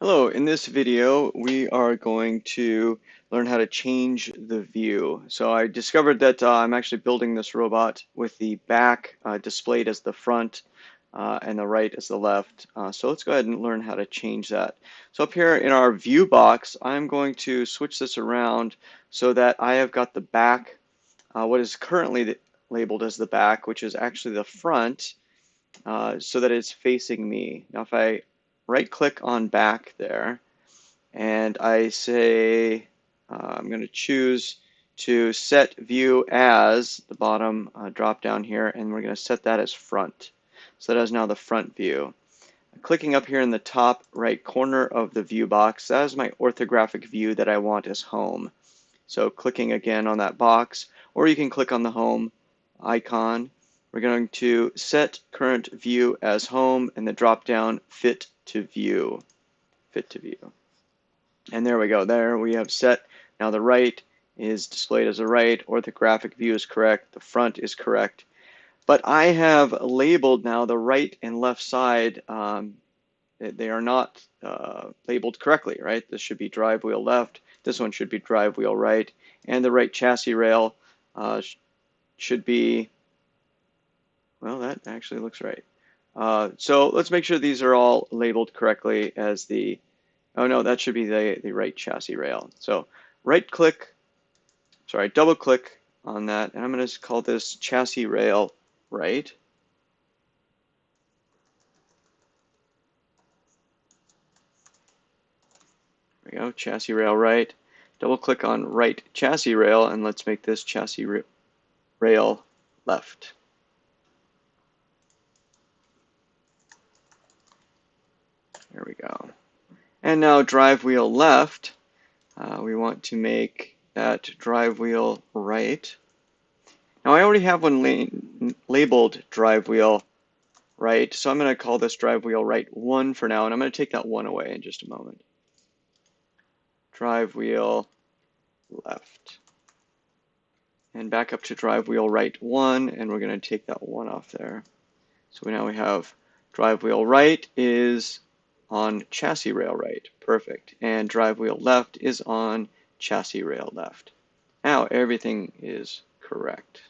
Hello, in this video we are going to learn how to change the view. So I discovered that I'm actually building this robot with the back displayed as the front and the right as the left. So let's go ahead and learn how to change that. So up here in our view box, I'm going to switch this around so that I have got the back, what is currently labeled as the back, which is actually the front, so that it's facing me. Now if I right click on back there, and I say I'm going to choose to set view as the bottom drop down here, and we're going to set that as front. So that is now the front view. Clicking up here in the top right corner of the view box, that is my orthographic view that I want as home. So clicking again on that box, or you can click on the home icon. We're going to set current view as home, and the drop down fit to view. Fit to view. And there we go. There we have set. Now the right is displayed as a right. Orthographic view is correct. The front is correct. But I have labeled now the right and left side. They are not labeled correctly, right? This should be drive wheel left. This one should be drive wheel right. And the right chassis rail should be, well, that actually looks right. So let's make sure these are all labeled correctly as the, oh no, that should be the right chassis rail. So double click on that, and I'm going to call this chassis rail right. There we go, chassis rail right. Double click on right chassis rail, and let's make this chassis rail left. There we go. And now drive wheel left, we want to make that drive wheel right. Now I already have one labeled drive wheel right, so I'm going to call this drive wheel right 1 for now, and I'm going to take that 1 away in just a moment. Drive wheel left. And back up to drive wheel right 1, and we're going to take that 1 off there. So now we have drive wheel right is on chassis rail right. Perfect. And drive wheel left is on chassis rail left. Now everything is correct.